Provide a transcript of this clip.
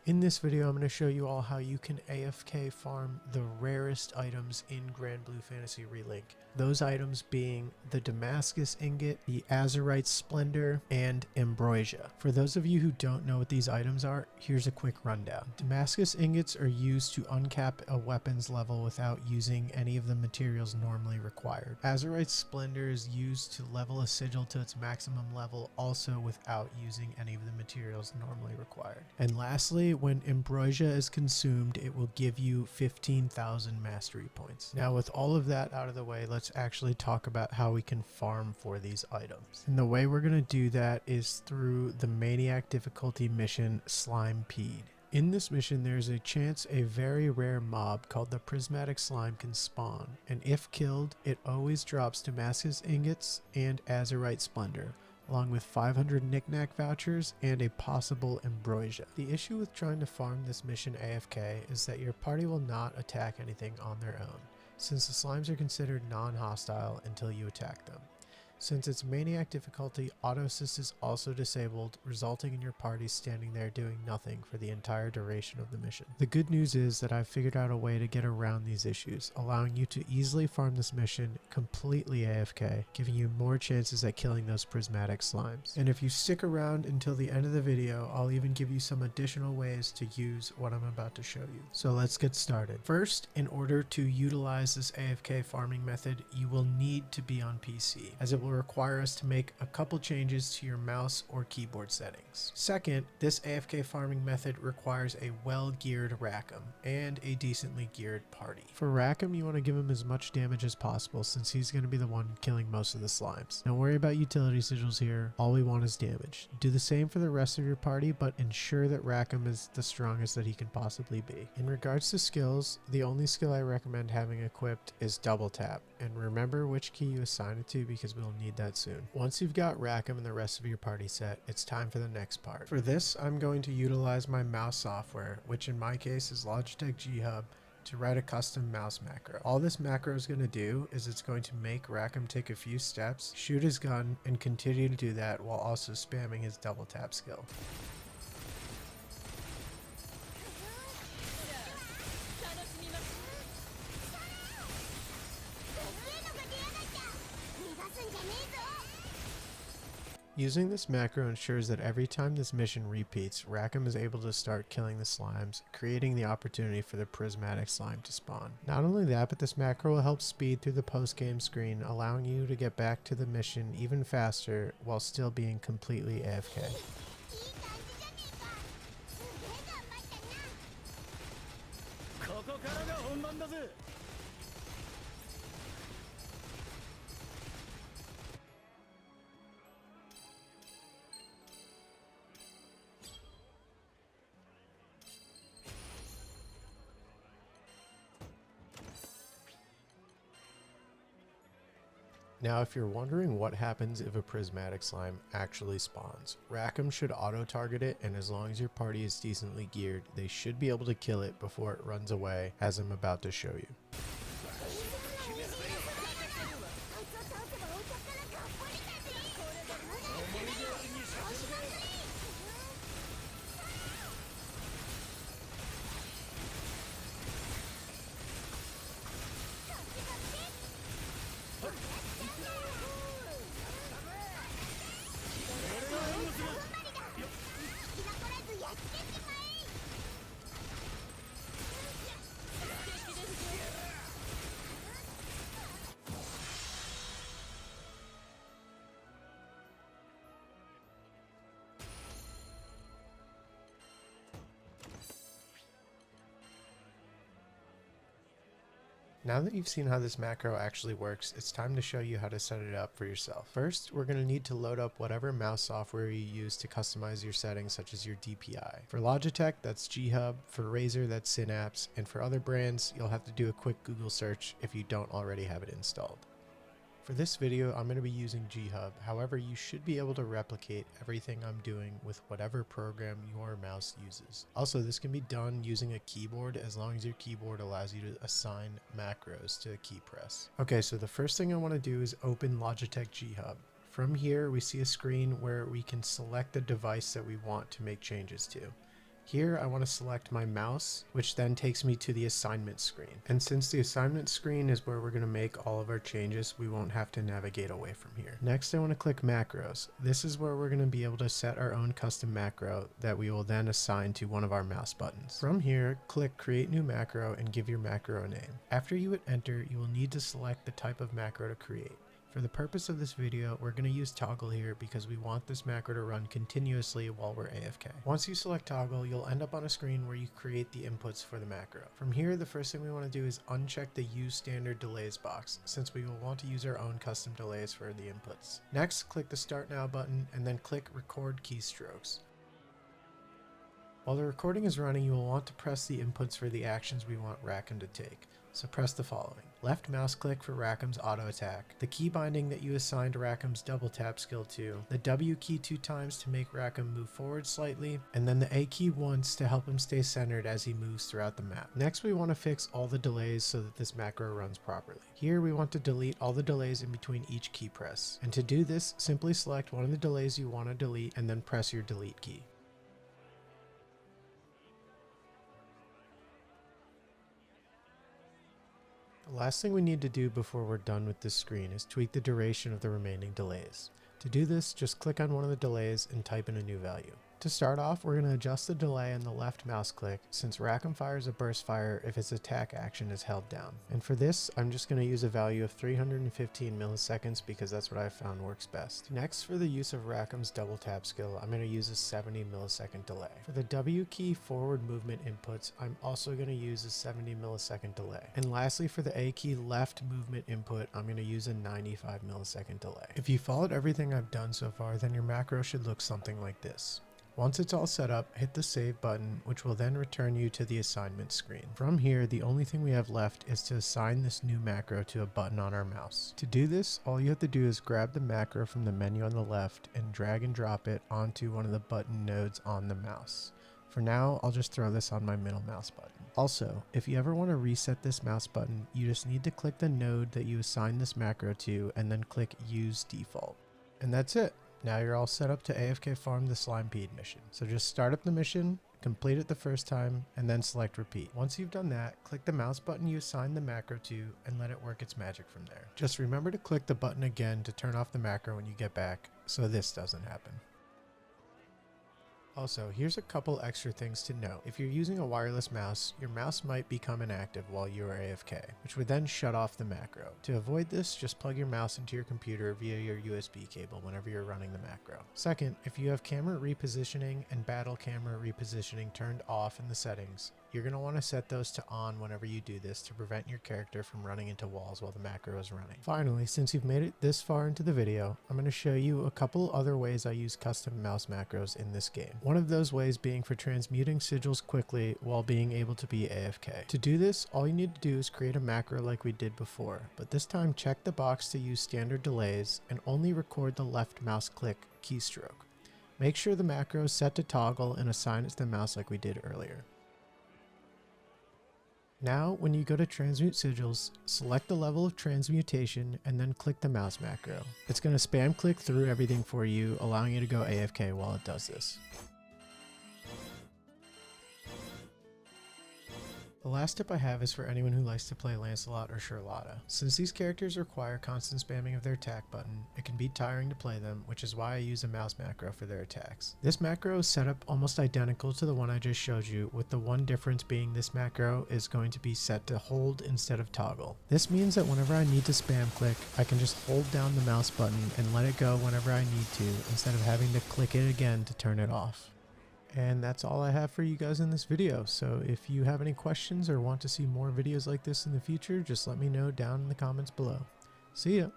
In this video, I'm going to show you all how you can AFK farm the rarest items in Granblue Fantasy Relink. Those items being the Damascus Ingot, the Azurite Splendor, and Ambrosia. For those of you who don't know what these items are, here's a quick rundown. Damascus Ingots are used to uncap a weapon's level without using any of the materials normally required. Azurite Splendor is used to level a sigil to its maximum level, also without using any of the materials normally required. And lastly, when Ambrosia is consumed, it will give you 15,000 mastery points. Now with all of that out of the way, let's actually talk about how we can farm for these items. And the way we're going to do that is through the Maniac difficulty mission Slimepede. In this mission, there's a chance a very rare mob called the Prismatic Slime can spawn, and if killed, it always drops Damascus Ingots and Azurite Splendor, along with 500 knickknack vouchers and a possible Ambrosia. The issue with trying to farm this mission AFK is that your party will not attack anything on their own, since the slimes are considered non-hostile until you attack them. Since it's Maniac difficulty, auto assist is also disabled, resulting in your party standing there doing nothing for the entire duration of the mission. The good news is that I've figured out a way to get around these issues, allowing you to easily farm this mission completely AFK, giving you more chances at killing those prismatic slimes. And if you stick around until the end of the video, I'll even give you some additional ways to use what I'm about to show you. So let's get started. First, in order to utilize this AFK farming method, you will need to be on PC, as it will require us to make a couple changes to your mouse or keyboard settings. Second, this AFK farming method requires a well-geared Rackham and a decently geared party. For Rackham, you want to give him as much damage as possible since he's going to be the one killing most of the slimes. Don't worry about utility sigils here, all we want is damage. Do the same for the rest of your party, but ensure that Rackham is the strongest that he can possibly be. In regards to skills, the only skill I recommend having equipped is double tap, and remember which key you assign it to because we'll need that soon. Once you've got Rackham and the rest of your party set, it's time for the next part. For this, I'm going to utilize my mouse software, which in my case is Logitech G Hub, to write a custom mouse macro. All this macro is going to do is it's going to make Rackham take a few steps, shoot his gun, and continue to do that while also spamming his double tap skill. Using this macro ensures that every time this mission repeats, Rackham is able to start killing the slimes, creating the opportunity for the prismatic slime to spawn. Not only that, but this macro will help speed through the post-game screen, allowing you to get back to the mission even faster while still being completely AFK. Now, if you're wondering what happens if a prismatic slime actually spawns, Rackham should auto-target it, and as long as your party is decently geared, they should be able to kill it before it runs away, as I'm about to show you. Now that you've seen how this macro actually works, it's time to show you how to set it up for yourself. First, we're going to need to load up whatever mouse software you use to customize your settings, such as your DPI. For Logitech, that's G Hub, for Razer, that's Synapse, and for other brands, you'll have to do a quick Google search if you don't already have it installed. For this video, I'm going to be using G Hub. However, you should be able to replicate everything I'm doing with whatever program your mouse uses. Also, this can be done using a keyboard as long as your keyboard allows you to assign macros to a key press. Okay, so the first thing I want to do is open Logitech G Hub. From here, we see a screen where we can select the device that we want to make changes to. Here I want to select my mouse, which then takes me to the assignment screen. And since the assignment screen is where we're going to make all of our changes, we won't have to navigate away from here. Next, I want to click macros. This is where we're going to be able to set our own custom macro that we will then assign to one of our mouse buttons. From here, click create new macro and give your macro a name. After you hit enter, you will need to select the type of macro to create. For the purpose of this video, we're going to use toggle here because we want this macro to run continuously while we're AFK. Once you select toggle, you'll end up on a screen where you create the inputs for the macro. From here, the first thing we want to do is uncheck the use standard delays box, since we will want to use our own custom delays for the inputs. Next, click the start now button and then click record keystrokes. While the recording is running, you will want to press the inputs for the actions we want Rackham to take. So press the following. Left mouse click for Rackham's auto attack, the key binding that you assigned Rackham's double tap skill to, the W key 2 times to make Rackham move forward slightly, and then the A key once to help him stay centered as he moves throughout the map. Next, we want to fix all the delays so that this macro runs properly. Here we want to delete all the delays in between each key press. And to do this, simply select one of the delays you want to delete and then press your delete key. The last thing we need to do before we're done with this screen is tweak the duration of the remaining delays. To do this, just click on one of the delays and type in a new value. To start off, we're going to adjust the delay on the left mouse click since Rackham fires a burst fire if his attack action is held down. And for this, I'm just going to use a value of 315 milliseconds because that's what I've found works best. Next, for the use of Rackham's double tap skill, I'm going to use a 70 millisecond delay. For the W key forward movement inputs, I'm also going to use a 70 millisecond delay. And lastly, for the A key left movement input, I'm going to use a 95 millisecond delay. If you followed everything I've done so far, then your macro should look something like this. Once it's all set up, hit the save button, which will then return you to the assignment screen. From here, the only thing we have left is to assign this new macro to a button on our mouse. To do this, all you have to do is grab the macro from the menu on the left and drag and drop it onto one of the button nodes on the mouse. For now, I'll just throw this on my middle mouse button. Also, if you ever want to reset this mouse button, you just need to click the node that you assigned this macro to and then click Use Default. And that's it. Now you're all set up to AFK farm the Slimepede mission. So just start up the mission, complete it the first time, and then select repeat. Once you've done that, click the mouse button you assigned the macro to and let it work its magic from there. Just remember to click the button again to turn off the macro when you get back, so this doesn't happen. Also, here's a couple extra things to note. If you're using a wireless mouse, your mouse might become inactive while you are AFK, which would then shut off the macro. To avoid this, just plug your mouse into your computer via your USB cable whenever you're running the macro. Second, if you have camera repositioning and battle camera repositioning turned off in the settings, you're going to want to set those to on whenever you do this to prevent your character from running into walls while the macro is running. Finally, since you've made it this far into the video, I'm going to show you a couple other ways I use custom mouse macros in this game. One of those ways being for transmuting sigils quickly while being able to be AFK. To do this, all you need to do is create a macro like we did before, but this time check the box to use standard delays and only record the left mouse click keystroke. Make sure the macro is set to toggle and assign it to the mouse like we did earlier. Now, when you go to transmute sigils, select the level of transmutation and then click the mouse macro. It's going to spam click through everything for you, allowing you to go AFK while it does this. The last tip I have is for anyone who likes to play Lancelot or Charlotta. Since these characters require constant spamming of their attack button, it can be tiring to play them, which is why I use a mouse macro for their attacks. This macro is set up almost identical to the one I just showed you, with the one difference being this macro is going to be set to hold instead of toggle. This means that whenever I need to spam click, I can just hold down the mouse button and let it go whenever I need to, instead of having to click it again to turn it off. And that's all I have for you guys in this video, so if you have any questions or want to see more videos like this in the future, just let me know down in the comments below. See ya!